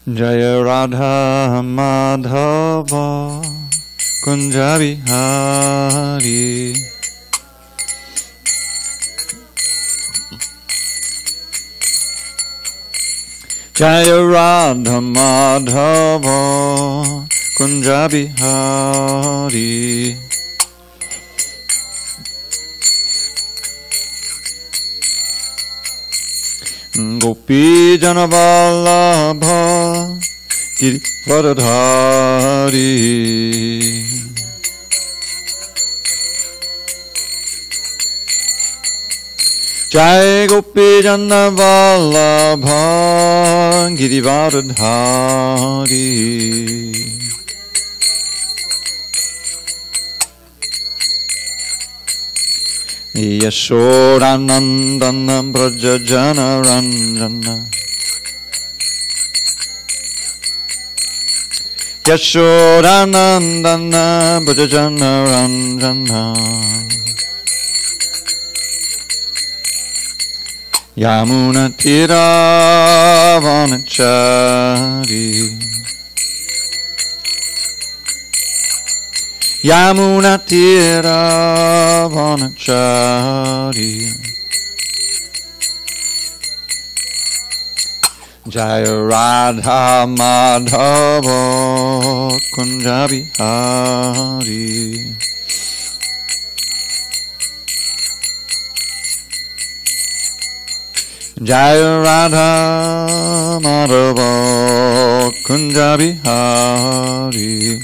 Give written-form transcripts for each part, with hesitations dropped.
Jaya Radha Madhava Kunja Bihari. Jaya Radha Madhava Kunja Bihari. Gopi Jana Vallabha Girivardhari. Jai Gopi Jana Vallabha Girivardhari. Yashodanandana Brajajana Ranjana. Yashodanandana Brajajana Ranjana. Yamuna Tira Vanachari. Yamuna Tira Vanachari. Jaya Radha Madhava Kunja Bihari. Jaya Radha Madhava Kunja Bihari.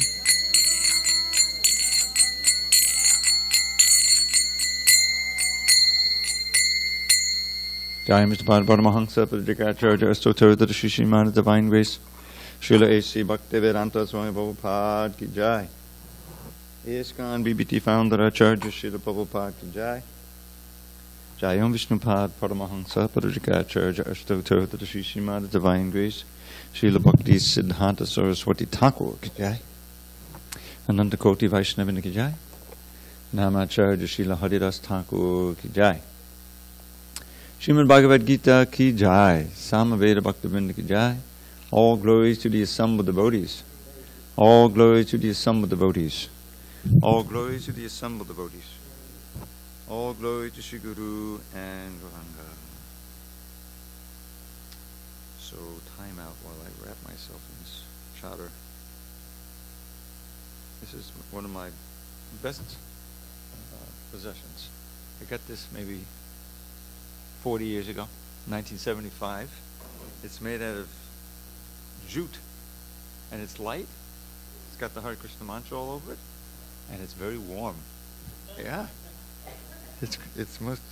Jai Mr. Paramahansa Pradikacharya Astottara Shishimana Divine Grace Srila A.C. Bhaktivedanta Swami Prabhupada Ki Jai. ISKCON BBT Founder Acharya Srila Prabhupada Ki Jai. Jai Om Vishnupad Paramahansa Pradikacharya Astottara Shishimana Divine Grace Srila Bhakti Siddhanta Saraswati Thakur Ki Jai. Ananta Koti Vaishnavina Ki Jai. Namacharya Srila Haridas Thakur Ki Jai. Srimad Bhagavad Gita Ki Jai, Samaveda Bhaktivinoda Ki Jai. All glories to the assembled devotees. All glories to the assembled devotees. All glories to the assembled devotees. All glory to Shri Guru and Gauranga. So time out while I wrap myself in this chadar. This is one of my best possessions. I got this maybe 40 years ago, 1975. It's made out of jute, and it's light. It's got the Hare Krishna mantra all over it, and it's very warm. Yeah, it's most.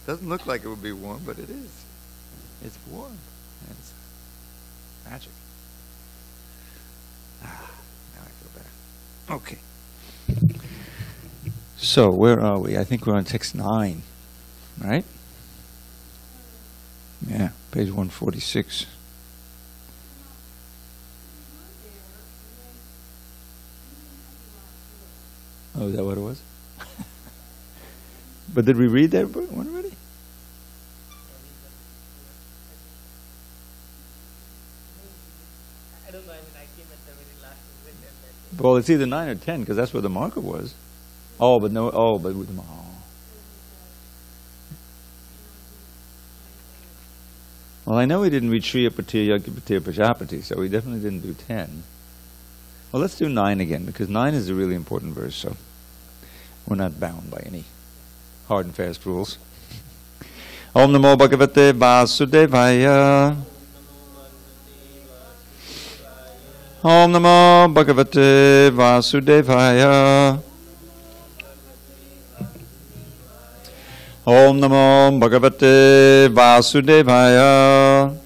Doesn't look like it would be warm, but it is. It's warm. And it's magic. Now I feel better. Okay. So where are we? I think we're on text 9, right? Yeah, page 146. Oh, is that what it was? But did we read that one already? I don't know, I mean, I came at the very last minute. Well, it's either 9 or 10, because that's where the marker was. Oh, but no, but with the Well, I know we didn't read Shriya Patiya Yagya Prajapati, so we definitely didn't do 10. Well, let's do 9 again, because 9 is a really important verse, so we're not bound by any hard and fast rules. Om Namo Bhagavate Vasudevaya. Om Namo Bhagavate Vasudevaya. Om Namo Bhagavate Vasudevaya.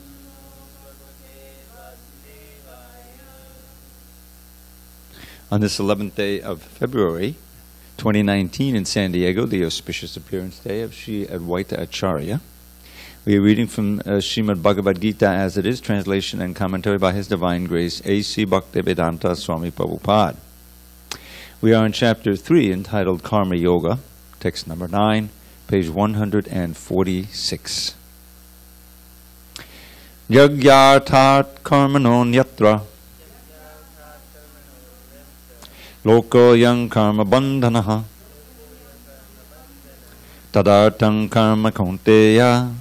On this 11th day of February, 2019 in SanDiego, the auspicious appearance day of Sri Advaita Acharya, we are reading from Srimad Bhagavad Gita as it is, translation and commentary by His Divine Grace, A.C. Bhaktivedanta Swami Prabhupada. We are in chapter 3 entitled Karma Yoga, text number 9, page 146. Yagyarthat karmano nyatra lokoyam karma bandhanaha tadartang karma kaunteya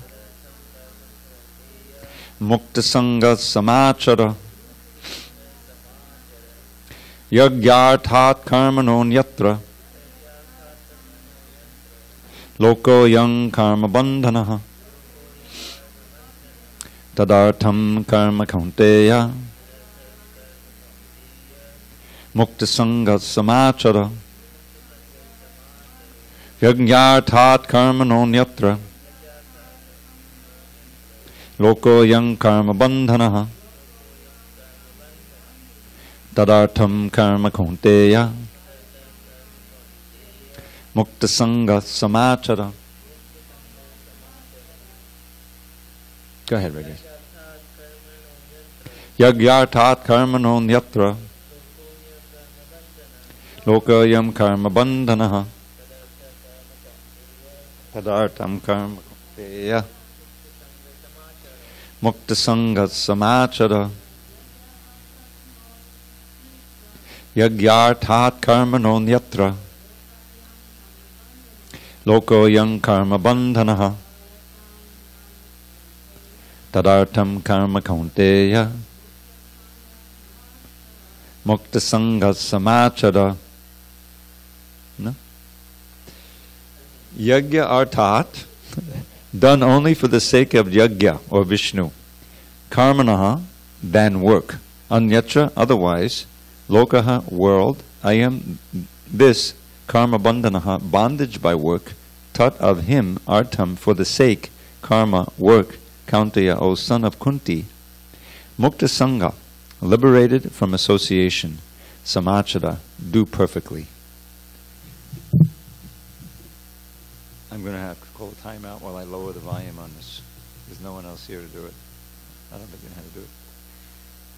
mukta sangha samachara. Yagyarthat karmano nyatra lokoyam karma bandhanaha tadartham karma kaunteya mukta sangha samachara. Yagyarthat karmano nyatra lokoyam karma bandhanaha tadartham karma kaunteya mukta sangha samachara. Go ahead, Rajesh. Yagyarthat karmano nyatra lokayam karma bandhanaha tadartham karma kaunteya mukta sangha samachara. Yagyarthat karmano nyatra lokoyam karma bandhanaha tadartham karma kaunteya mukta sangha samachara. No? Yagya arthat, done only for the sake of yagya or Vishnu. Karmanaha, than work. Anyatra, otherwise. Lokaha, world. Ayam, this. Karma bandhanaha, bondage by work. Tat, of him. Artam, for the sake. Karma, work. Kaunteya, O son of Kunti. Mukta sangha, liberated from association. Samachara, do perfectly. I'm going to have to call a timeout while I lower the volume on this. There's no one else here to do it. I don't think I know how to do it.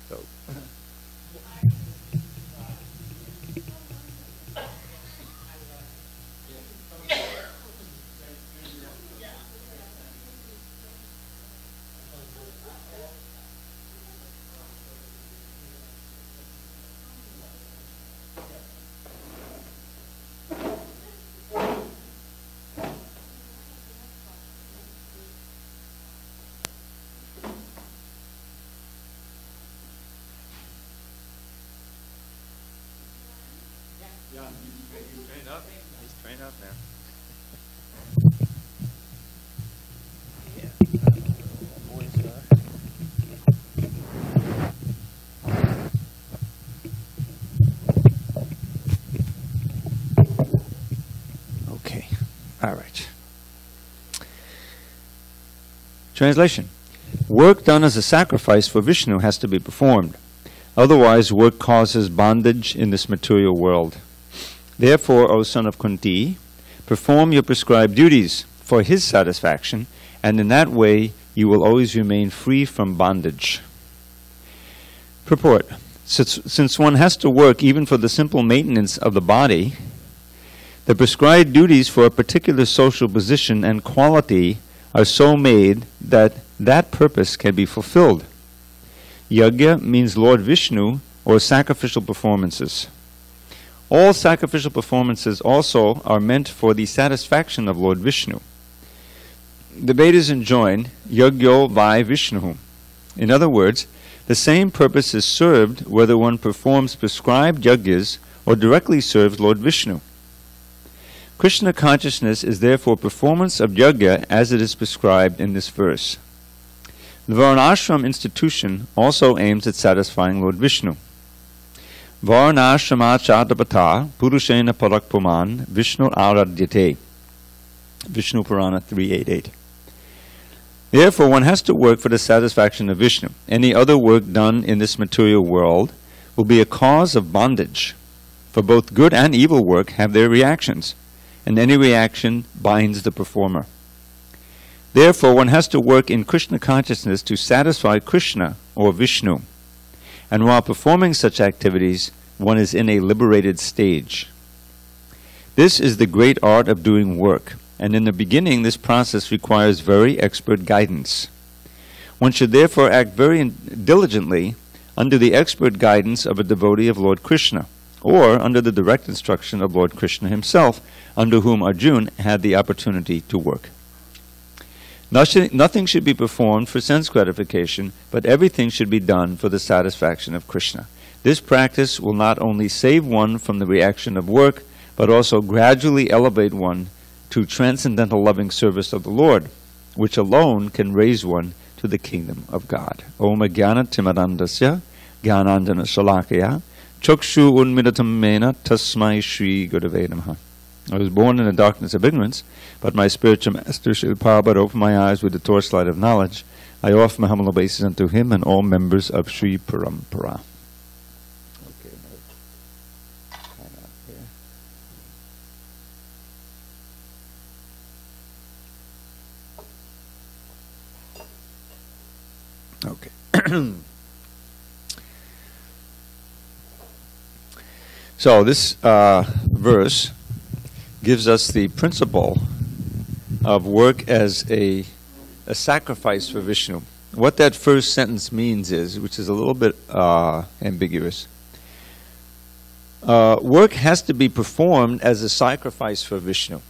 So. He's trained up now. Okay. All right. Translation. Work done as a sacrifice for Vishnu has to be performed. Otherwise, work causes bondage in this material world. Therefore, O son of Kunti, perform your prescribed duties for his satisfaction, and in that way you will always remain free from bondage. Purport. Since one has to work even for the simple maintenance of the body, the prescribed duties for a particular social position and quality are so made that that purpose can be fulfilled. Yajna means Lord Vishnu or sacrificial performances. All sacrificial performances also are meant for the satisfaction of Lord Vishnu. The Vedas enjoin Yajno vai Vishnu. In other words, the same purpose is served whether one performs prescribed yajnas or directly serves Lord Vishnu. Krishna consciousness is therefore performance of yajna as it is prescribed in this verse. The Varnashram institution also aims at satisfying Lord Vishnu. Varnashrama chadapata purushena parakpuman Vishnu aradyate. Vishnu Purana 388. Therefore, one has to work for the satisfaction of Vishnu. Any other work done in this material world will be a cause of bondage. For both good and evil work have their reactions, and any reaction binds the performer. Therefore, one has to work in Krishna consciousness to satisfy Krishna or Vishnu. And while performing such activities, one is in a liberated stage. This is the great art of doing work, and in the beginning this process requires very expert guidance. One should therefore act very diligently under the expert guidance of a devotee of Lord Krishna, or under the direct instruction of Lord Krishna himself, under whom Arjuna had the opportunity to work. Nothing should be performed for sense gratification, but everything should be done for the satisfaction of Krishna. This practice will not only save one from the reaction of work, but also gradually elevate one to transcendental loving service of the Lord, which alone can raise one to the kingdom of God. Om Jnana Timarandasya Jnanandjana Shalakaya Chakshu Unmilitam Mena Tasmai Shri Gurave Namaha. I was born in the darkness of ignorance, but my spiritual master Srila Prabhupada opened my eyes with the torchlight of knowledge. I offer my humble obeisance unto him and all members of Sri Parampara. Okay, hang out here. Okay. So this verse gives us the principle of work as a sacrifice for Vishnu. What that first sentence means is, which is a little bit ambiguous, work has to be performed as a sacrifice for Vishnu.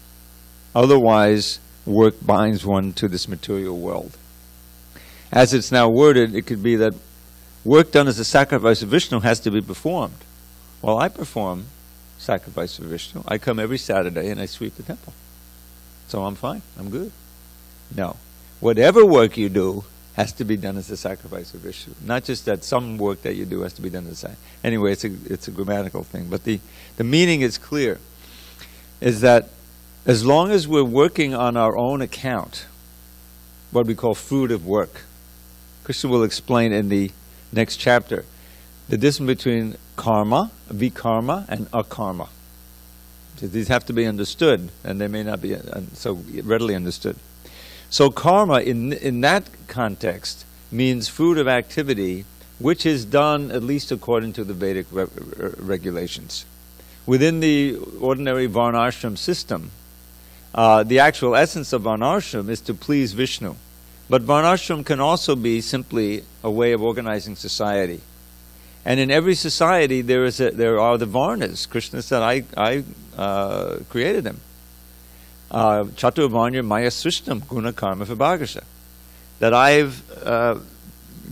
Otherwise, work binds one to this material world. As it's now worded, it could be that work done as a sacrifice of Vishnu has to be performed. Well, I perform sacrifice for Vishnu. I come every Saturday and I sweep the temple. So I'm fine. I'm good. No. Whatever work you do has to be done as a sacrifice of Vishnu. Not just that some work that you do has to be done as a sacrifice. Anyway, it's a grammatical thing. But the meaning is clear. Is that as long as we're working on our own account, what we call fruit of work, Krishna will explain in the next chapter the difference between karma, vikarma, and akarma. So these have to be understood, and they may not be so readily understood. So karma, in that context, means fruit of activity, which is done at least according to the Vedic regulations. Within the ordinary varnashram system, the actual essence of varnashram is to please Vishnu. But varnashram can also be simply a way of organizing society. And in every society, there are the varnas. Krishna said, I created them. Chaturvarnya maya srishtam guna karma vibhagasha. That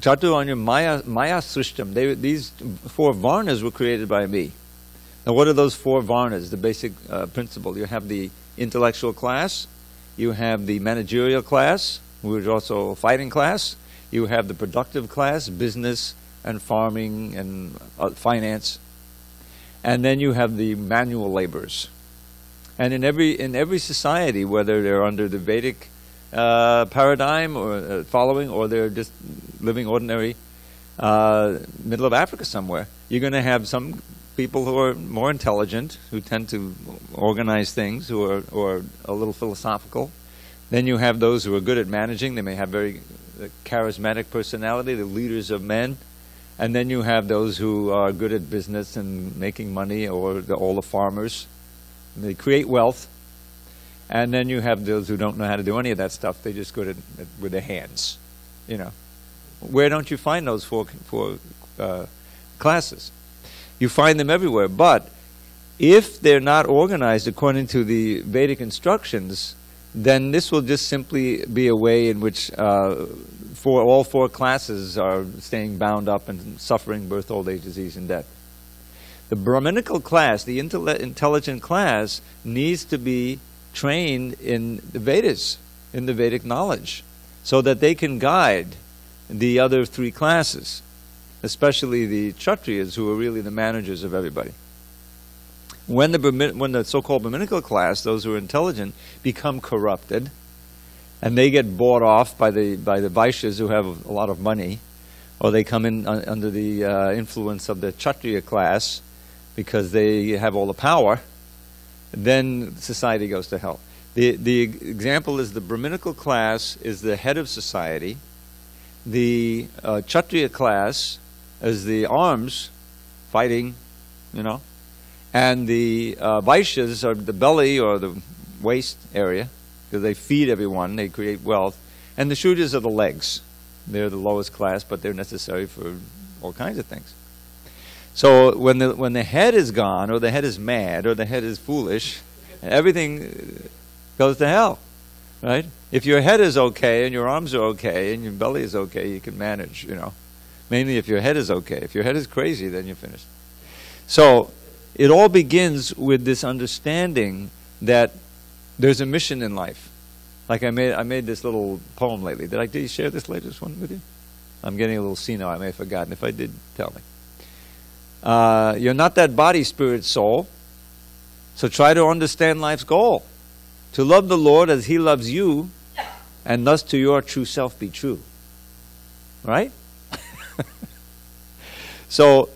Chaturvarnya maya srishtam. These four varnas were created by me. Now what are those four varnas? The basic principle. You have the intellectual class. You have the managerial class, which is also a fighting class. You have the productive class, business and farming and finance, and then you have the manual laborers. And in every society, whether they're under the Vedic paradigm or following, or they're just living ordinary middle of Africa somewhere, you're going to have some people who are more intelligent, who tend to organize things, who are a little philosophical. Then you have those who are good at managing. They may have very charismatic personality, the leaders of men. And then you have those who are good at business and making money, or all the farmers. They create wealth. And then you have those who don't know how to do any of that stuff. They're just good at with their hands. You know, where don't you find those four classes? You find them everywhere. But if they're not organized according to the Vedic instructions, then this will just simply be a way in which all four classes are staying bound up and suffering birth, old age, disease, and death. The Brahminical class, the intelligent class, needs to be trained in the Vedas, in the Vedic knowledge, so that they can guide the other three classes, especially the Kshatriyas, who are really the managers of everybody. When the so-called Brahminical class, those who are intelligent, become corrupted, and they get bought off by the Vaishyas who have a lot of money, or they come in under the influence of the Kshatriya class because they have all the power, then society goes to hell. The example is the Brahminical class is the head of society. The Kshatriya class is the arms, fighting, you know, and the Vaishyas are the belly or the waist area, because they feed everyone, they create wealth, and the Shudras are the legs. They're the lowest class, but they're necessary for all kinds of things. So when the head is gone, or the head is mad, or the head is foolish, everything goes to hell, right? If your head is okay, and your arms are okay, and your belly is okay, you can manage, Mainly if your head is okay. If your head is crazy, then you're finished. So it all begins with this understanding that there's a mission in life. Like I made this little poem lately. Did I share this latest one with you? I'm getting a little senile. I may have forgotten. If I did, tell me. You're not that body, spirit, soul. So try to understand life's goal. To love the Lord as He loves you, and thus to your true self be true. Right? So,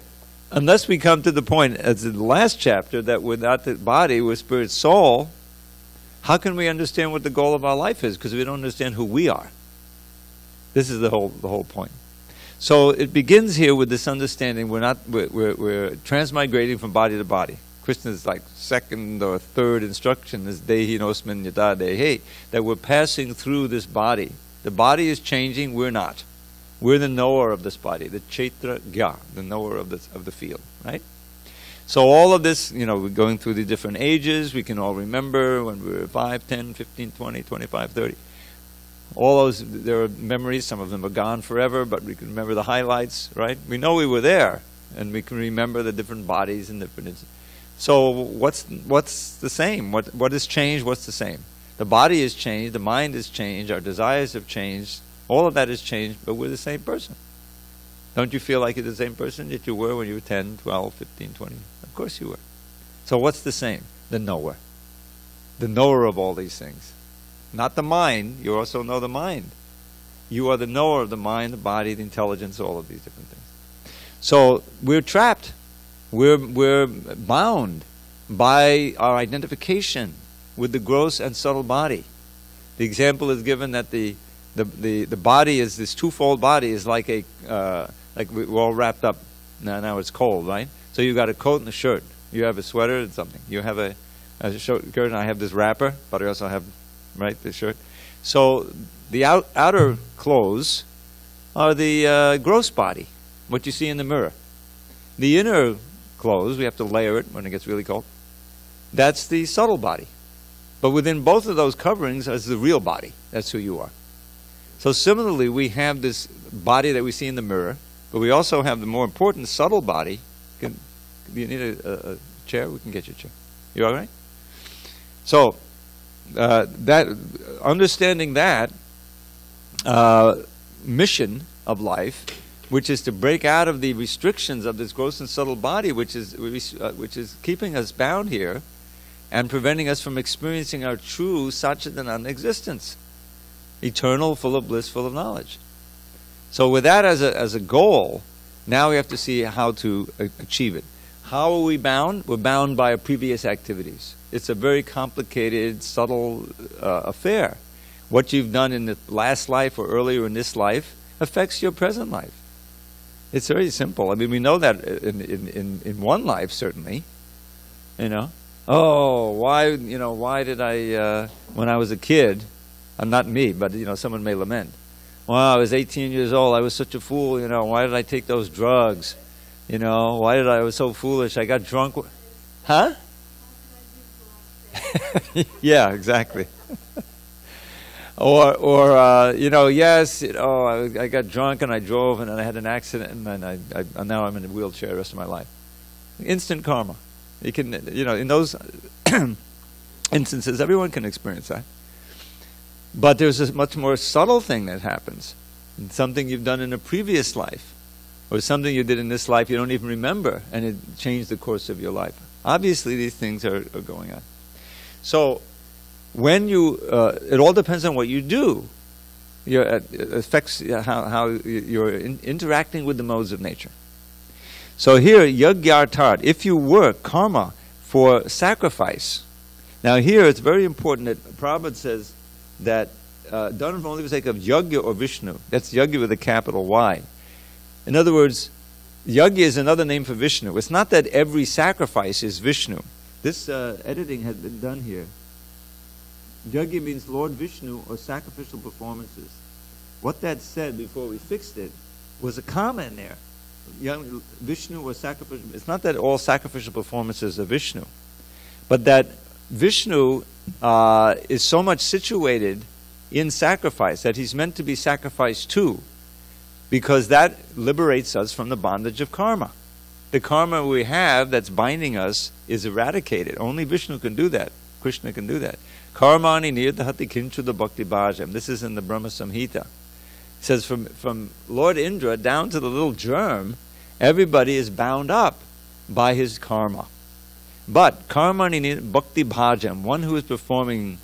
unless we come to the point, as in the last chapter, that without the body, we're spirit, soul, how can we understand what the goal of our life is? Because we don't understand who we are. This is the whole point. So it begins here with this understanding we're transmigrating from body to body. Krishna's like second or third instruction is Dehi nosmin yata dehi, that we're passing through this body. The body is changing, we're not. We're the knower of this body, the Chaitra Gya, the knower of the field, right? So all of this, we're going through the different ages. We can all remember when we were 5, 10, 15, 20, 25, 30. All those, there are memories. Some of them are gone forever, but we can remember the highlights, right? We know we were there, and we can remember the different bodies and different. So what's the same? What has changed? What's the same? The body has changed. The mind has changed. Our desires have changed. All of that has changed, but we're the same person. Don't you feel like you're the same person that you were when you were 10, 12, 15, 20? Of course you were. So what's the same? The knower. The knower of all these things. Not the mind. You also know the mind. You are the knower of the mind, the body, the intelligence, all of these different things. So we're trapped. We're bound by our identification with the gross and subtle body. The example is given that the body is, this twofold body is like like we're all wrapped up. Now it's cold, right? So you got a coat and a shirt. You have a sweater and something. You have a shirt, and I have this wrapper, but I also have, right, the shirt. So the outer clothes are the gross body, what you see in the mirror. The inner clothes, we have to layer it when it gets really cold. That's the subtle body. But within both of those coverings is the real body. That's who you are. So similarly, we have this body that we see in the mirror, but we also have the more important subtle body. Do you need a chair? We can get you a chair. You all right? So that understanding that mission of life, which is to break out of the restrictions of this gross and subtle body, which is keeping us bound here and preventing us from experiencing our true Satchidananda existence. Eternal, full of bliss, full of knowledge. So with that as a goal, now we have to see how to achieve it. How are we bound? We're bound by our previous activities. It's a very complicated, subtle affair. What you've done in the last life or earlier in this life affects your present life. It's very simple. I mean, we know that in one life, certainly. Oh, why did I, when I was a kid, not me, but someone may lament. Well, I was 18 years old. I was such a fool. Why did I take those drugs? Why did I was so foolish? I got drunk. Huh? Yeah, exactly. Yes, I got drunk and I drove and then I had an accident and now I'm in a wheelchair the rest of my life. Instant karma. You can, in those instances, everyone can experience that. But there's a much more subtle thing that happens. Something you've done in a previous life, or something you did in this life you don't even remember, and it changed the course of your life. Obviously, these things are going on. So, when you, it all depends on what you do. It affects how you're interacting with the modes of nature. So here, yagyartat, if you work karma for sacrifice. Now here, it's very important that Prabhupada says that done from only for the sake of yagya or Vishnu. That's yagya with a capital Y. In other words, yagya is another name for Vishnu. It's not that every sacrifice is Vishnu. This editing has been done here. Yagya means Lord Vishnu or sacrificial performances. what that said before we fixed it was a comma in there. Vishnu was sacrificial. It's not that all sacrificial performances are Vishnu, but that Vishnu is so much situated in sacrifice that he's meant to be sacrificed to, because that liberates us from the bondage of karma. The karma we have that's binding us is eradicated. Only Vishnu can do that. Krishna can do that. Karmani nirdhati kinchu the bhakti bhajam. This is in the Brahma Samhita. It says from Lord Indra down to the little germ, everybody is bound up by his karma. But karmani bhakti bhajam, one who is performing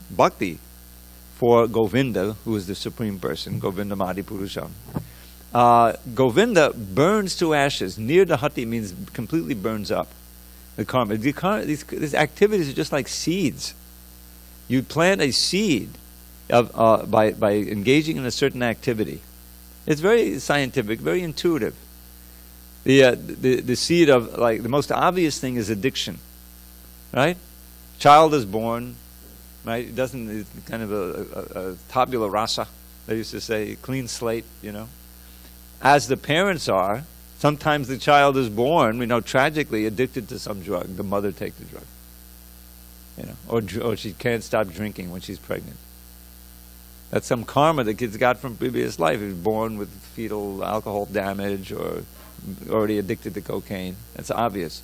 bhakti for Govinda, who is the supreme person, Govinda Madi Purusham. Govinda burns to ashes. Nirdhati means completely burns up. The karma. These activities are just like seeds. You plant a seed by engaging in a certain activity. It's very scientific, very intuitive. The seed of, like, the most obvious thing is addiction, right? Child is born, right? It's kind of a tabula rasa. They used to say, clean slate, you know. As the parents are, sometimes the child is born, tragically addicted to some drug. The mother takes the drug, or she can't stop drinking when she's pregnant. That's some karma the kid's got from previous life. He was born with fetal alcohol damage or already addicted to cocaine. That's obvious.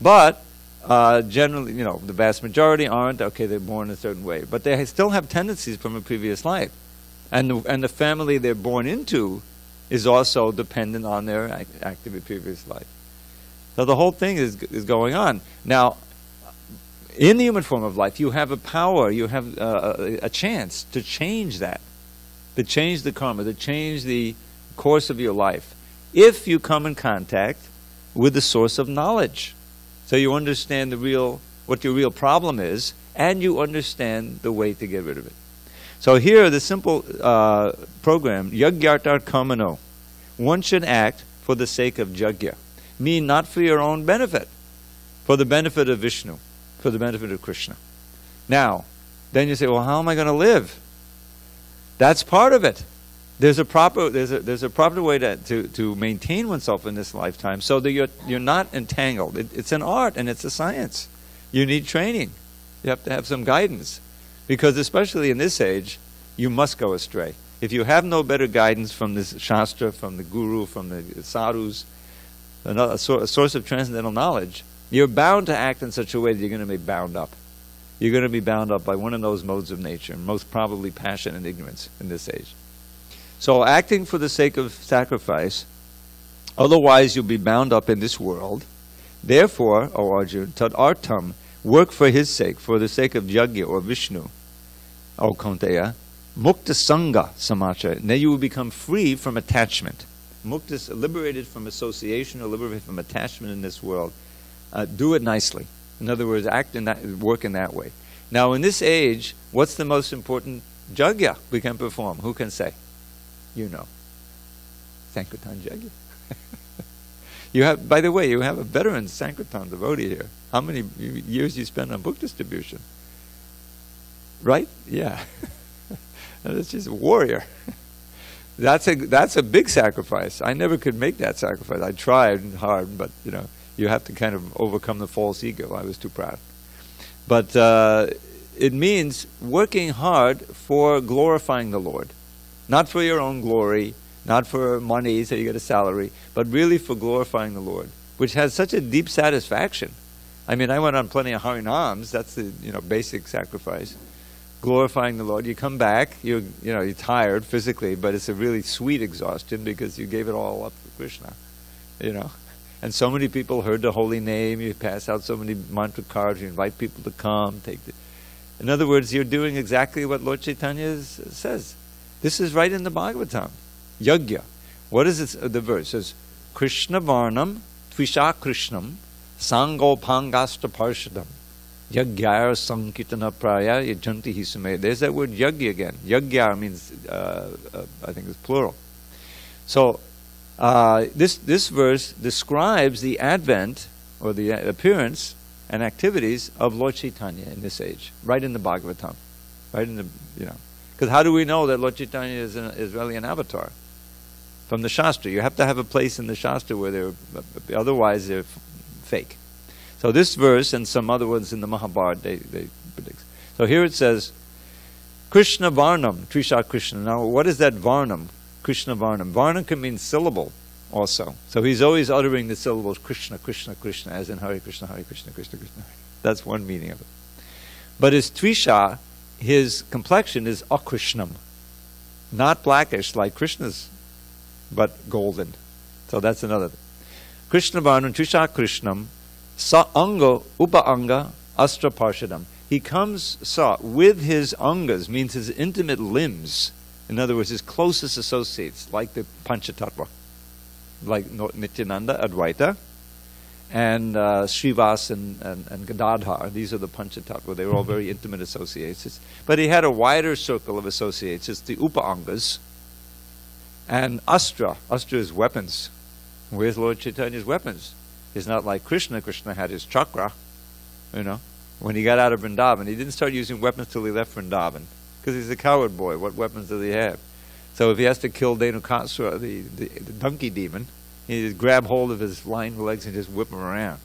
But generally, the vast majority aren't. Okay, they're born a certain way, but they still have tendencies from a previous life, and the family they're born into is also dependent on their active previous life. So the whole thing is going on. Now, in the human form of life, you have a power, you have a chance to change that, to change the karma, to change the course of your life, if you come in contact with the source of knowledge. So you understand what your real problem is, and you understand the way to get rid of it. So here, the simple program, Yagyartar Kamano. One should act for the sake of Jagya. Mean not for your own benefit, for the benefit of Vishnu, for the benefit of Krishna. Now, then you say, well, how am I going to live? That's part of it. There's a proper way to maintain oneself in this lifetime so that you're not entangled. It's an art and it's a science. You need training. You have to have some guidance. Because especially in this age, you must go astray. If you have no better guidance from this Shastra, from the Guru, from the Sadhus, a source of transcendental knowledge, you're bound to act in such a way that you're going to be bound up. You're going to be bound up by one of those modes of nature, most probably passion and ignorance in this age. So acting for the sake of sacrifice, otherwise you'll be bound up in this world. Therefore, O Arjuna, tad artam, work for his sake, for the sake of Jagya or Vishnu, O Kaunteya, mukta sangha samachara. Then you will become free from attachment. Mukta is liberated from association or liberated from attachment in this world. Do it nicely. In other words, work in that way. Now, in this age, what's the most important Jagya we can perform? Who can say? Sankirtan Jagya. By the way, you have a veteran Sankirtan devotee here. How many years you spend on book distribution? Right? Yeah. That's just a warrior. That's a big sacrifice. I never could make that sacrifice. I tried hard, but you have to kind of overcome the false ego. I was too proud. But it means working hard for glorifying the Lord. Not for your own glory, not for money so you get a salary, but really for glorifying the Lord, which has such a deep satisfaction. I mean, I went on plenty of harinams. That's the basic sacrifice. Glorifying the Lord. You come back, you're tired physically, but it's a really sweet exhaustion because you gave it all up for Krishna. And so many people heard the holy name. You pass out so many mantra cards. You invite people to come. In other words, you're doing exactly what Lord Chaitanya says. This is right in the Bhagavatam. Yagya. What is the verse? It says, Krishna Varnam Tvisha Krishnam Sangopangasta Parshadam Yagyar Sankitana Praya Yajanti Hisume. There's that word yagya again. Yagya means, I think it's plural. So, this verse describes the advent or the appearance and activities of Lord Chaitanya in this age, right in the Bhagavatam. Right in the, Because how do we know that Lord Chaitanya is really an avatar? From the Shastra. You have to have a place in the Shastra where otherwise they're fake. So this verse and some other ones in the Mahabharata, they predict. So here it says, Krishna Varnam, Trisha Krishna. Now what is that Varnam? Krishna Varnam. Varnam can mean syllable also. So he's always uttering the syllables Krishna, Krishna, Krishna, as in Hare Krishna, Krishna, Krishna. That's one meaning of it. But his Trisha, his complexion is akrishnam. Not blackish like Krishna's, but golden. So that's another thing. Krishna Varnam, Trisha Krishnam, Sa Anga Upa Anga Astra Parshadam. He comes with his angas, means his intimate limbs. In other words, his closest associates, like the Panchatattva, like Nityananda, Advaita, and Srivas and Gadadhar. These are the Panchatattva. They were all very intimate associates. But he had a wider circle of associates. It's the Upa Angas. And Astra. Astra is weapons. Where's Lord Chaitanya's weapons? It's not like Krishna. Krishna had his chakra, When he got out of Vrindavan, he didn't start using weapons till he left Vrindavan. Because he's a coward boy. What weapons does he have? So if he has to kill Dhenukasura, the donkey demon, he just grab hold of his hind legs and just whip him around.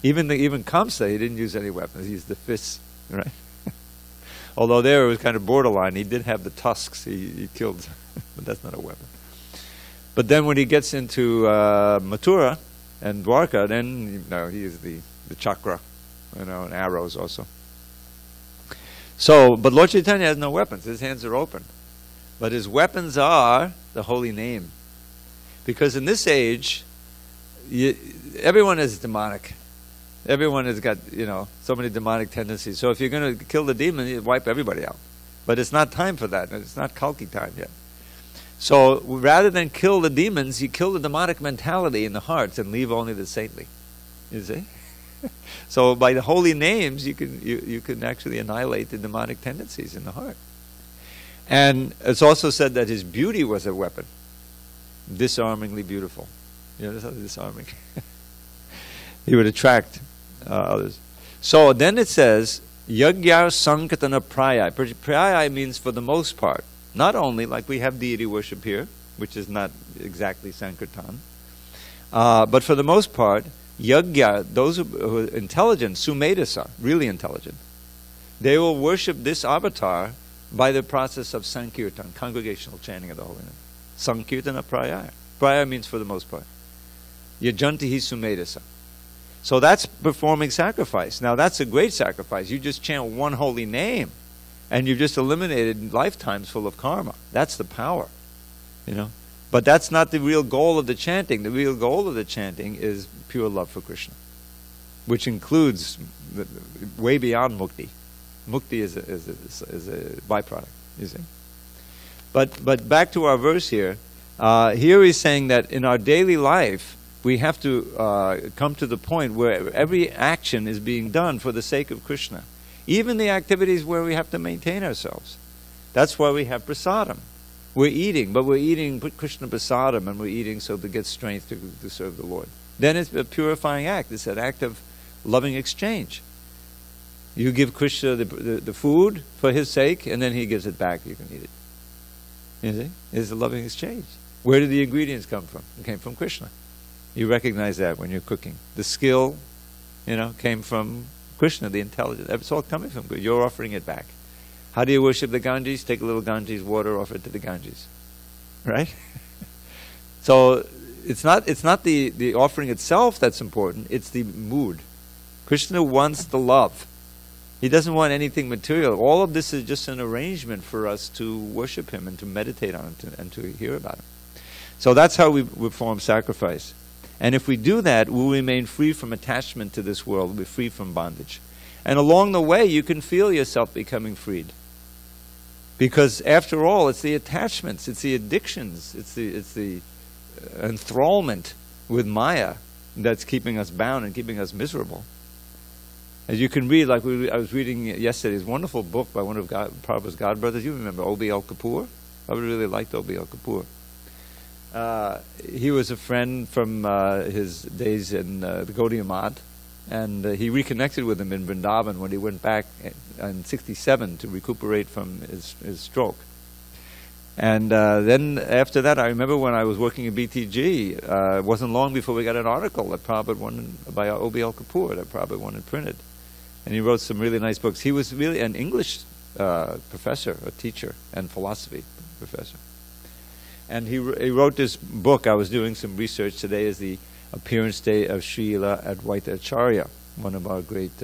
Even Kamsa, he didn't use any weapons. He used the fists, right? Although there it was kind of borderline. He did have the tusks. He killed, but that's not a weapon. But then when he gets into Mathura and Dwarka, then he used the chakra, and arrows also. So, but Lord Chaitanya has no weapons. His hands are open. But his weapons are the holy name. Because in this age, everyone is demonic. Everyone has got, so many demonic tendencies. So if you're going to kill the demon, you wipe everybody out. But it's not time for that. It's not Kalki time yet. So rather than kill the demons, you kill the demonic mentality in the hearts and leave only the saintly. You see? So by the holy names, you can actually annihilate the demonic tendencies in the heart. And it's also said that his beauty was a weapon. Disarmingly beautiful. Disarming. He would attract others. So then it says, Yagya Sankatana Praya. Praya means for the most part. Not only, like we have deity worship here, which is not exactly Sankirtan, but for the most part, Yagya, those who are intelligent, Sumedasa, really intelligent, they will worship this avatar by the process of Sankirtan, congregational chanting of the holy name. Sankirtana Praya. Praya means for the most part. Yajantihi Sumedasa. So that's performing sacrifice. Now that's a great sacrifice. You just chant one holy name, and you've just eliminated lifetimes full of karma. That's the power, But that's not the real goal of the chanting. The real goal of the chanting is pure love for Krishna, which includes way beyond mukti. Mukti is a byproduct, you see. But back to our verse here. Here he's saying that in our daily life, we have to come to the point where every action is being done for the sake of Krishna. Even the activities where we have to maintain ourselves. That's why we have prasadam. We're eating, but we're eating Krishna prasadam, and we're eating so to get strength to serve the Lord. Then it's a purifying act. It's an act of loving exchange. You give Krishna the food for his sake, and then he gives it back. You can eat it. You see? It's a loving exchange. Where did the ingredients come from? It came from Krishna. You recognize that when you're cooking. The skill, came from Krishna, the intelligence. It's all coming from Krishna. You're offering it back. How do you worship the Ganges? Take a little Ganges water, offer it to the Ganges. Right? So it's not the offering itself that's important, it's the mood. Krishna wants the love. He doesn't want anything material. All of this is just an arrangement for us to worship him and to meditate on it and to hear about him. So that's how we perform sacrifice. And if we do that, we'll remain free from attachment to this world. We'll be free from bondage. And along the way, you can feel yourself becoming freed. Because after all, it's the attachments, it's the addictions, it's the enthrallment with Maya that's keeping us bound and keeping us miserable. As you can read, I was reading yesterday's wonderful book by one of Prabhupada's godbrothers. You remember O.B.L. Kapoor? I really liked O.B.L. Kapoor. He was a friend from his days in the Gaudiya Math, And he reconnected with him in Vrindavan when he went back in 67 to recuperate from his stroke. And then after that, I remember when I was working at BTG, it wasn't long before we got an article that Prabhupada wanted by O.B.L. Kapoor that Prabhupada wanted printed. And he wrote some really nice books. He was really an English professor, a teacher, and philosophy professor. And he wrote this book. I was doing some research today, is the appearance day of Srila Advaita Acharya, one of our great,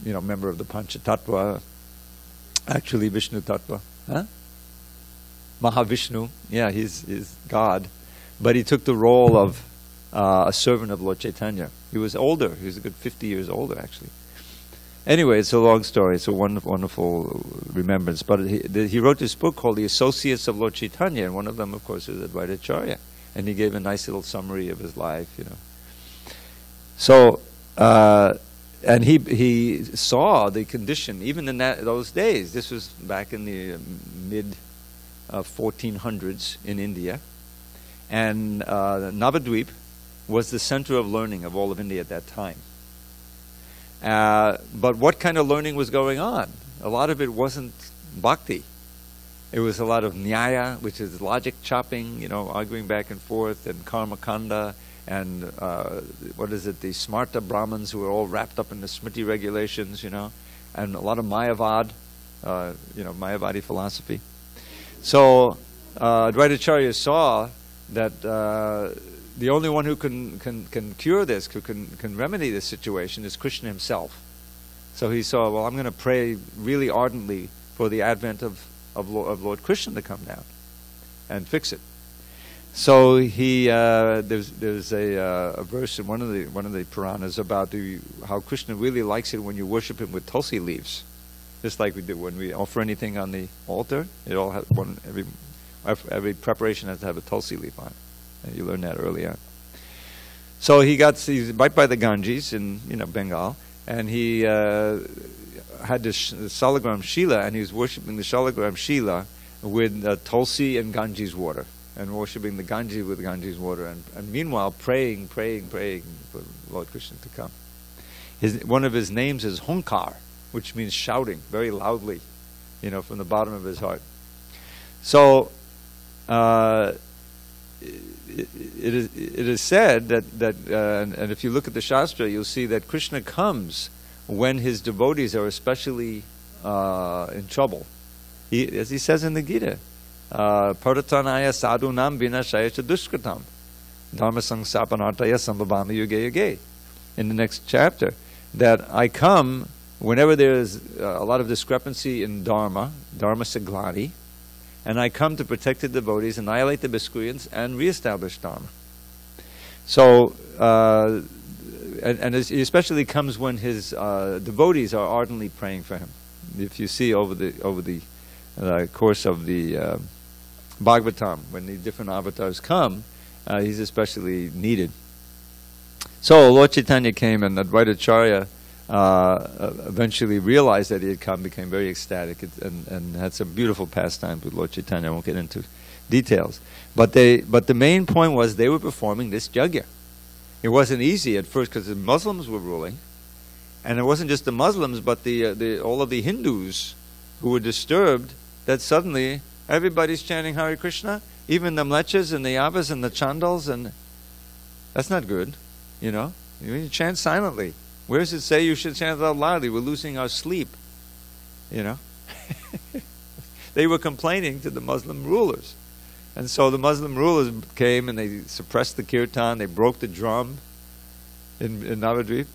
member of the Panchatattva, actually Vishnu Tattva. Huh? Mahavishnu, yeah, he's God. But he took the role of a servant of Lord Chaitanya. He was older. He was a good 50 years older, actually. Anyway, it's a long story. It's a wonderful remembrance. But he wrote this book called The Associates of Lord Chaitanya, and one of them, of course, is Advaita Acharya. And he gave a nice little summary of his life, So, and he saw the condition, even in those days. This was back in the mid-1400s in India. And Navadvip was the center of learning of all of India at that time. But what kind of learning was going on? A lot of it wasn't bhakti. It was a lot of nyaya, which is logic chopping, arguing back and forth, and karma kanda, and the smarta Brahmins who were all wrapped up in the Smriti regulations, and a lot of Mayavad, Mayavadi philosophy. So Advaita Acharya saw that the only one who can cure this, who can remedy this situation, is Krishna himself. So he saw, well, I'm going to pray really ardently for the advent of Lord Krishna to come down and fix it. So there's a verse in one of the Puranas about how Krishna really likes it when you worship him with tulsi leaves, just like we do when we offer anything on the altar. It all has every preparation has to have a tulsi leaf on it. And you learned that early on. So he's right by the Ganges in Bengal, and he had this Salagram Shila, and he was worshipping the Salagram Shila with tulsi and Ganges water, and worshipping the Ganges with Ganges water, and meanwhile praying for Lord Krishna to come. One of his names is Hunkar, which means shouting very loudly, from the bottom of his heart. So it is said that and if you look at the Shastra, you'll see that Krishna comes when his devotees are especially in trouble. As he says in the Gita, Paratanaya sadhunam vinashaya chadushkratam dharma sangsapanartaya sambhavami yuge yuge. In the next chapter, that I come whenever there's a lot of discrepancy in dharma siglani, and I come to protect the devotees, annihilate the miscreants, and reestablish dharma. So, and he especially comes when his devotees are ardently praying for him. If you see over the course of the Bhagavatam, when the different avatars come, he's especially needed. So Lord Chaitanya came, and Advaita Acharya eventually realized that he had come, became very ecstatic, and had some beautiful pastimes with Lord Chaitanya. I won't get into details. But the main point was they were performing this yajna. It wasn't easy at first because the Muslims were ruling, and it wasn't just the Muslims, but all of the Hindus who were disturbed that suddenly everybody's chanting Hare Krishna, even the Mlechas and the Yavas and the Chandals, and that's not good, You chant silently. Where does it say you should chant out loudly? We're losing our sleep, They were complaining to the Muslim rulers. And so the Muslim rulers came and they suppressed the kirtan, they broke the drum in Navadvip.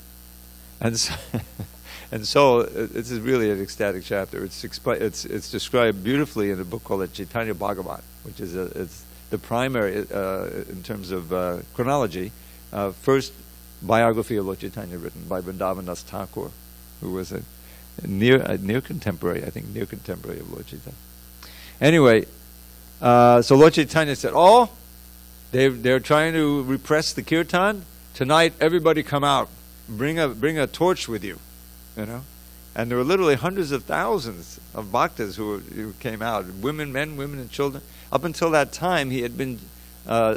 And so this is really an ecstatic chapter. It's described beautifully in a book called the Chaitanya Bhagavad, which is it's the primary, in terms of chronology, first biography of Lord Chaitanya written by Vrindavan Das Thakur, who was a near contemporary of Lord Chaitanya. Anyway, so Lord Chaitanya said, they're trying to repress the kirtan. Tonight, everybody come out. Bring a torch with you, And there were literally hundreds of thousands of bhaktas who came out, men, women, and children. Up until that time, he had been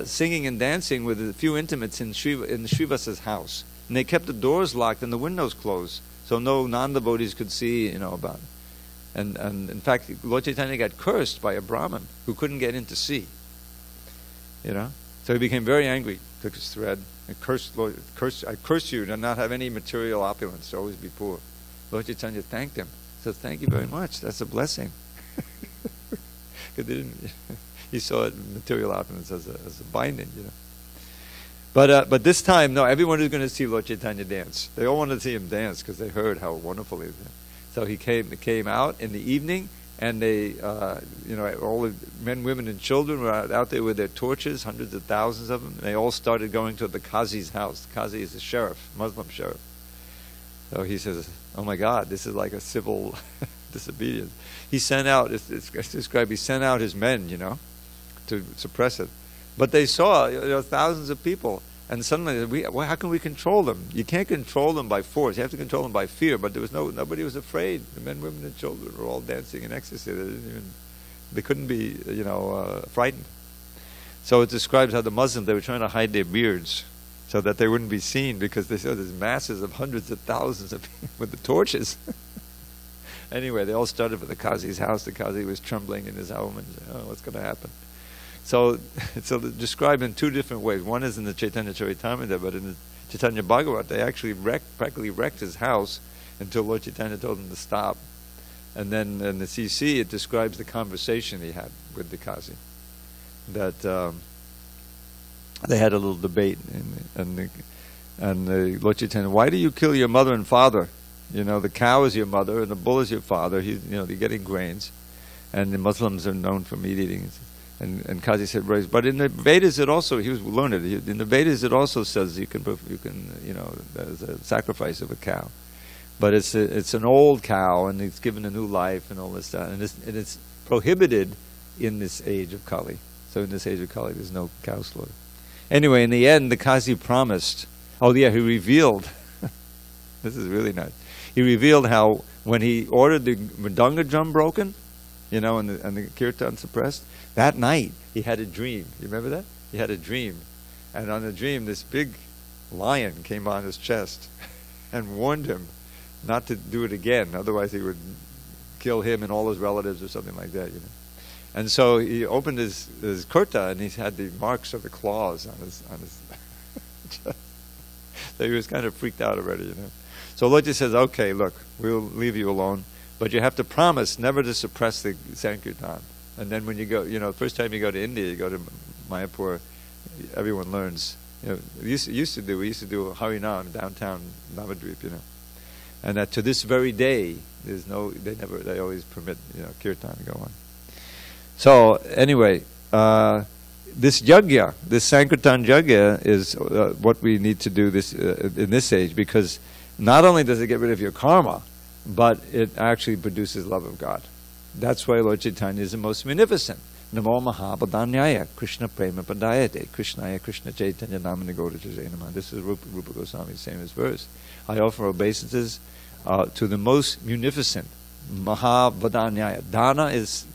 singing and dancing with a few intimates in Srivasa's house. And they kept the doors locked and the windows closed, so no non-devotees could see, about it. And in fact, Lord Chaitanya got cursed by a Brahmin who couldn't get in to see. So he became very angry, took his thread, and cursed Lord, I curse you to not have any material opulence, to always be poor. Lord Chaitanya thanked him. He said, thank you very much, that's a blessing. He saw material opulence as a binding, But this time, no, everyone was going to see Lord Chaitanya dance. They all wanted to see him dance because they heard how wonderful he was. So he came out in the evening, and they, all the men, women, and children were out there with their torches, hundreds of thousands of them. And they all started going to the Qazi's house. The Qazi is a sheriff, Muslim sheriff. So he says, oh my God, this is like a civil disobedience. He sent out, it's described, he sent out his men, to suppress it. But they saw thousands of people, and suddenly, how can we control them? You can't control them by force. You have to control them by fear. But there was nobody was afraid. The men, women, and children were all dancing in ecstasy. They couldn't be, frightened. So it describes how the Muslims, they were trying to hide their beards so that they wouldn't be seen, because they saw these masses of hundreds of thousands of people with the torches. Anyway, they all started for the Qazi's house. The Qazi was trembling in his home and said, what's going to happen? So described in two different ways. One is in the Chaitanya Charitamrita, but in the Chaitanya Bhagavad, they actually practically wrecked his house until Lord Chaitanya told him to stop. And then in the CC, it describes the conversation he had with the Qazi. That they had a little debate, and the Lord Chaitanya, why do you kill your mother and father? The cow is your mother and the bull is your father. They're getting grains, and the Muslims are known for meat eating. And Qazi said, right, but in the Vedas it also, he was learned, in the Vedas it also says you can there's a sacrifice of a cow. But it's an old cow, and it's given a new life and all this stuff. And it's prohibited in this age of Kali. So in this age of Kali, there's no cow slaughter. Anyway, in the end, the Qazi promised, he revealed, this is really nice, he revealed how when he ordered the Mridanga drum broken, and the kirtan suppressed, that night he had a dream. You remember that? He had a dream. And on the dream, this big lion came on his chest and warned him not to do it again. Otherwise he would kill him and all his relatives or something like that. And so he opened his kurta, and he had the marks of the claws on his chest. So he was kind of freaked out already. So Lord just says, okay, look, we'll leave you alone, but you have to promise never to suppress the Sankirtan. And then when you go, the first time you go to India, you go to Mayapur, everyone learns. We used to do Harinam downtown Navadvip, and that to this very day, they always permit kirtan to go on. So anyway, this yajna, this Sankirtan yajna, is what we need to do this in this age, because not only does it get rid of your karma, but it actually produces love of God. That's why Lord Chaitanya is the most munificent. Namo Mahabodhanyaya, Krishna Prema Padayate, Krishnaya Krishna Chaitanya Namani Gaura Chaitanya. This is Rupa Goswami's famous verse. I offer obeisances to the most munificent, Mahabodhanyaya. Dana is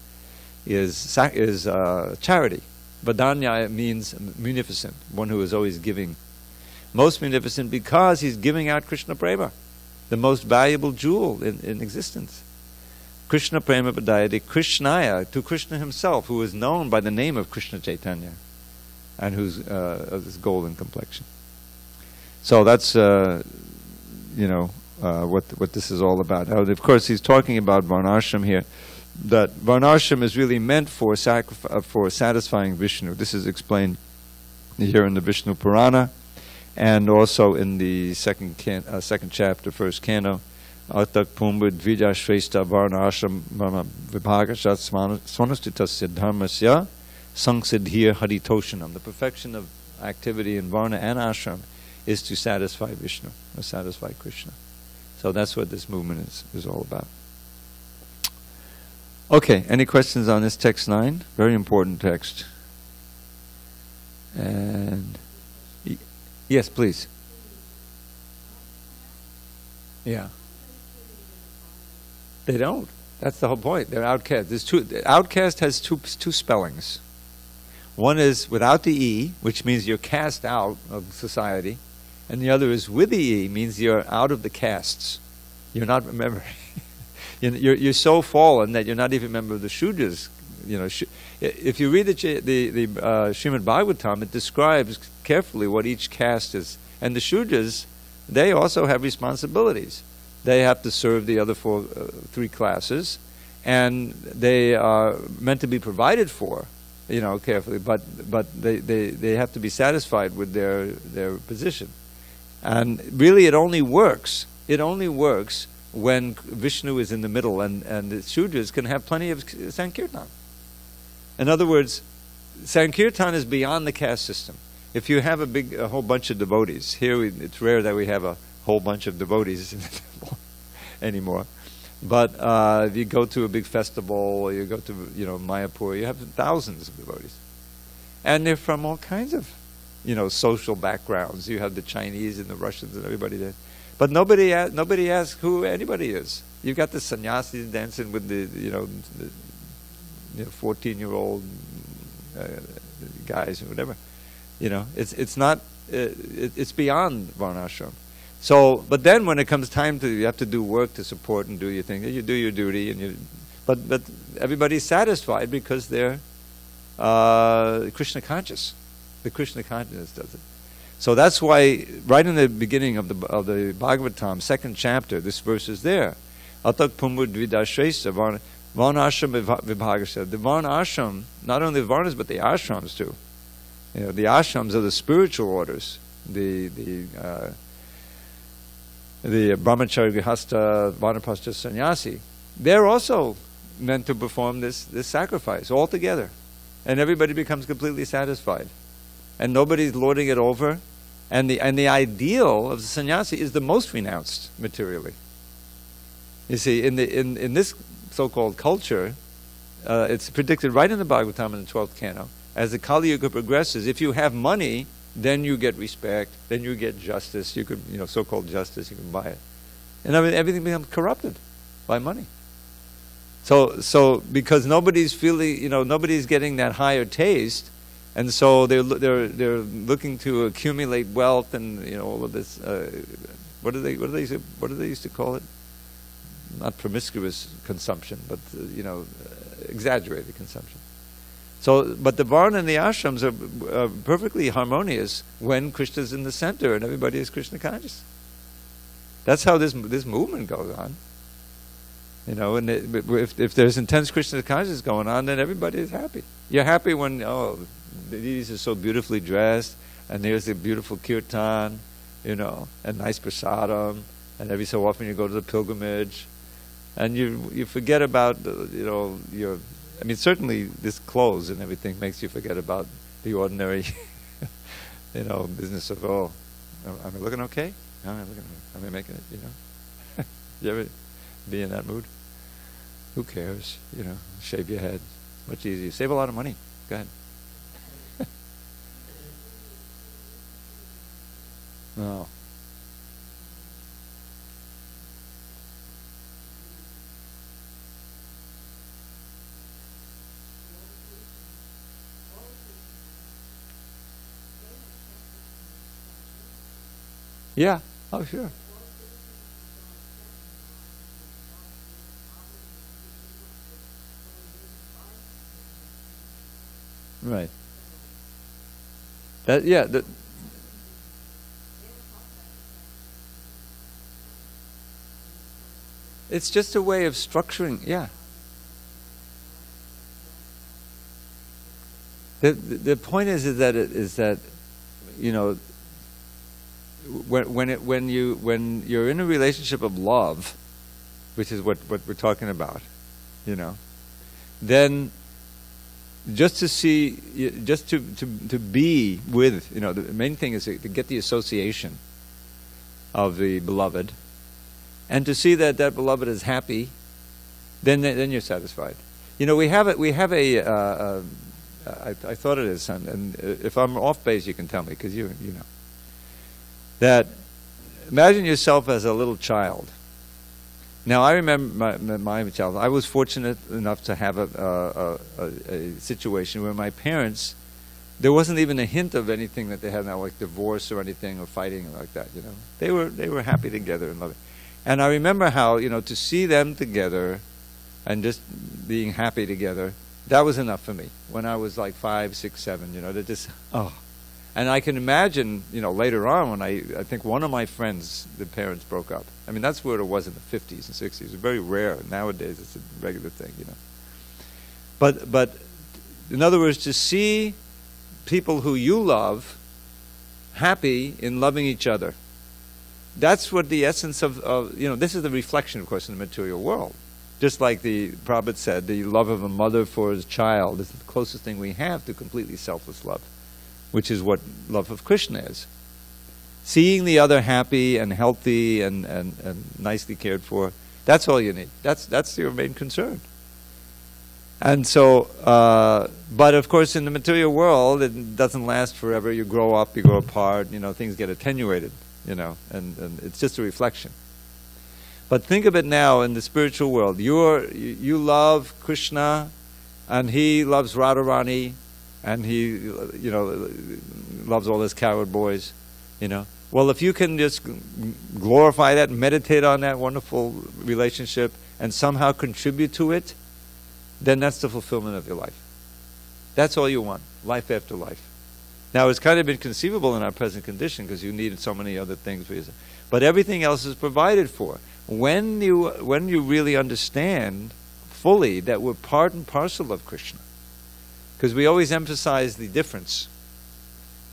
charity. Vadanyaya means munificent, one who is always giving. Most munificent because he's giving out Krishna Prema, the most valuable jewel in existence. Krishna Prema Padayate, Krishnaya, to Krishna himself, who is known by the name of Krishna Chaitanya, and who's of this golden complexion. So that's what this is all about. Now, of course, he's talking about Varnashram here. That Varnashram is really meant for satisfying Vishnu. This is explained here in the Vishnu Purana, and also in the second chapter, first canto. Atak Pumbud Vidya Shrestha Varnashram Vibhagashat Swanustitasya Dharmasya Sangsiddhir Haritoshanam. The perfection of activity in Varna and Ashram is to satisfy Vishnu, or satisfy Krishna. So that's what this movement is all about. Okay, any questions on this text 9? Very important text. And yes, please. Yeah. They don't. That's the whole point. They're outcast. Outcast has two spellings. One is without the E, which means you're cast out of society, and the other is with the E, means you're out of the castes. You're not a member. You're so fallen that you're not even a member of the Shudras. If you read the Srimad Bhagavatam, it describes carefully what each caste is. And the Shudras, they also have responsibilities. They have to serve the other three classes, and they are meant to be provided for, carefully. But they have to be satisfied with their position. And really, it only works. It only works when Vishnu is in the middle, and the Shudras can have plenty of Sankirtan. In other words, Sankirtan is beyond the caste system. If you have a whole bunch of devotees, here it's rare that we have a whole bunch of devotees in the temple anymore. But if you go to a big festival, or you go to Mayapur, you have thousands of devotees, and they're from all kinds of social backgrounds. You have the Chinese and the Russians and everybody there. But nobody asks who anybody is. You've got the sannyasis dancing with the 14-year-old guys or whatever. It's not. It's beyond varnashram. So, but then when it comes time you have to do work to support and do your thing. You do your duty, but everybody's satisfied because they're Krishna conscious. The Krishna consciousness does it. So that's why, right in the beginning of the Bhagavatam, second chapter, this verse is there. Atak pumud vidashesa varnashram vibhagasya. The varnashram, not only the varnas but the ashrams too. The ashrams are the spiritual orders. The brahmachari, grihastha, vanaprastha, sannyasi. They're also meant to perform this sacrifice all together, and everybody becomes completely satisfied. And nobody's lording it over, and the ideal of the sannyasi is the most renounced materially. You see, in this so-called culture, it's predicted right in the Bhagavatam in the 12th canto. As the Kali Yuga progresses, if you have money, then you get respect, then you get justice. You could, so-called justice, you can buy it, and everything becomes corrupted by money. So because nobody's feeling, nobody's getting that higher taste. And so they're looking to accumulate wealth and all of this. What do they used to call it? Not promiscuous consumption, but exaggerated consumption. So, but the varna and the ashrams are perfectly harmonious when Krishna's in the center and everybody is Krishna conscious. That's how this movement goes on. And if there's intense Krishna consciousness going on, then everybody is happy. You're happy when the deities are so beautifully dressed, and there's a beautiful kirtan, and nice prasadam, and every so often you go to the pilgrimage, and you forget about certainly this clothes and everything makes you forget about the ordinary business of am I looking okay? Am I making it? You ever be in that mood? Who cares? Shave your head. Much easier. Save a lot of money. Go ahead. No. Yeah. Oh, sure. Right. It's just a way of structuring. Yeah. The point is that when you're in a relationship of love, which is what we're talking about, then just to see, just to be with, the main thing is to get the association of the beloved, and to see that beloved is happy, then you're satisfied. We have a I thought it is, son, and if I'm off base, you can tell me, because you know that. Imagine yourself as a little child. Now, I remember my child. I was fortunate enough to have a situation where my parents there wasn't even a hint of anything that they had now, like divorce or anything or fighting like that. You know, they were happy together and loving. And I remember how, you know, to see them together and just being happy together, that was enough for me when I was like 5, 6, 7. You know, to just And I can imagine, you know, later on when I think one of my friends, the parents broke up. I mean, that's where it was in the 50s and 60s. It was very rare. Nowadays, it's a regular thing, you know. But in other words, to see people who you love happy in loving each other, that's what the essence of, you know, this is the reflection, of course, in the material world. Just like the Prabhupada said, the love of a mother for his child is the closest thing we have to completely selfless love, which is what love of Krishna is. Seeing the other happy and healthy and nicely cared for, that's all you need. That's your main concern. And so, but of course in the material world, it doesn't last forever. You grow up, you grow apart, you know, things get attenuated, you know, and it's just a reflection. But think of it now in the spiritual world. You love Krishna, and he loves Radharani, and he, you know, loves all his coward boys, you know. Well, if you can just glorify that, meditate on that wonderful relationship, and somehow contribute to it, then that's the fulfillment of your life. That's all you want, life after life. Now, it's kind of inconceivable in our present condition because you need so many other things for yourself. But everything else is provided for. When you really understand fully that we're part and parcel of Krishna, because we always emphasize the difference.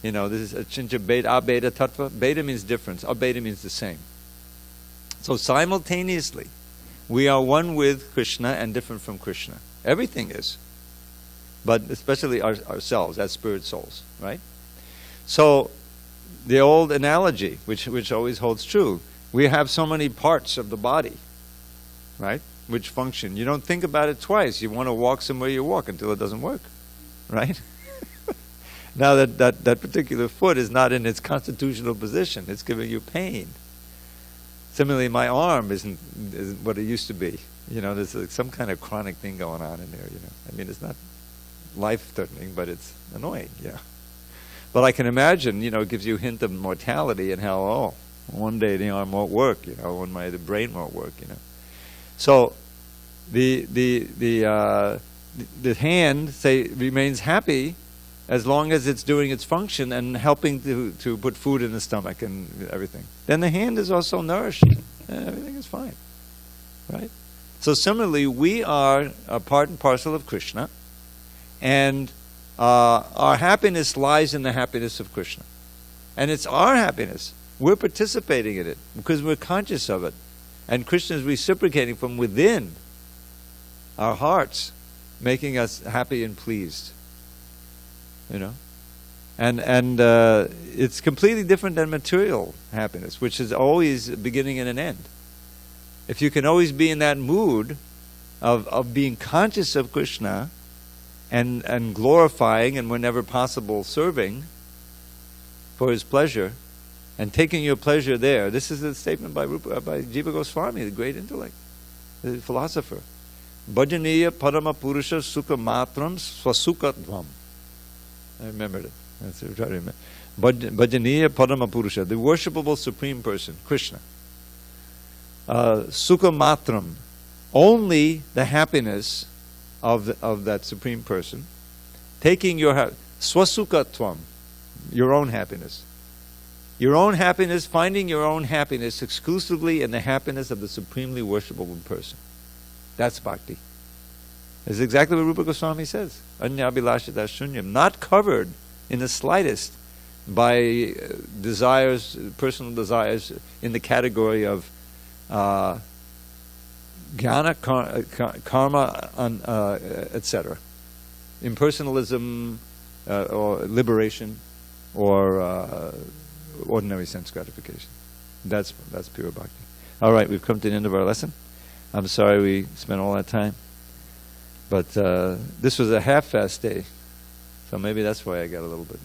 You know, this is Achincha Beta, Abeta Tattva. Beta means difference, Abeta means the same. So simultaneously, we are one with Krishna and different from Krishna. Everything is. But especially ourselves, as spirit souls, right? So, the old analogy, which always holds true, we have so many parts of the body, right, which function. You don't think about it twice. You want to walk somewhere, you walk until it doesn't work, right? Now that particular foot is not in its constitutional position. It's giving you pain. Similarly, my arm isn't what it used to be. You know, there's some kind of chronic thing going on in there, you know. I mean, it's not life-threatening, but it's annoying, yeah. But I can imagine, you know, it gives you a hint of mortality and how, one day the arm won't work, you know, one day the brain won't work, you know. So the hand, say, remains happy as long as it's doing its function and helping to put food in the stomach and everything. Then the hand is also nourished. Everything is fine, right? So similarly, we are a part and parcel of Krishna, and our happiness lies in the happiness of Krishna. And it's our happiness. We're participating in it because we're conscious of it. And Krishna is reciprocating from within our hearts, making us happy and pleased. You know? And it's completely different than material happiness, which is always a beginning and an end. If you can always be in that mood of being conscious of Krishna and glorifying and whenever possible serving for his pleasure and taking your pleasure there. This is a statement by Jiva Goswami, the great intellect, the philosopher. Bhajaniya parama purusha sukha matram swasukha dvam. I remembered it. That's what I'm trying to remember. Bhajaniya parama purusha, the worshipable supreme person, Krishna. Sukha matram, only the happiness of that supreme person, taking your swasukhatvam, your own happiness. Your own happiness, finding your own happiness exclusively in the happiness of the supremely worshipable person. That's bhakti. That's exactly what Rupa Goswami says. Anyabhilasha shunyam, not covered in the slightest by desires, personal desires in the category of jnana, karma, etc. Impersonalism or liberation or ordinary sense gratification. That's pure bhakti. All right, we've come to the end of our lesson. I'm sorry we spent all that time. But this was a half-fast day, so maybe that's why I got a little bit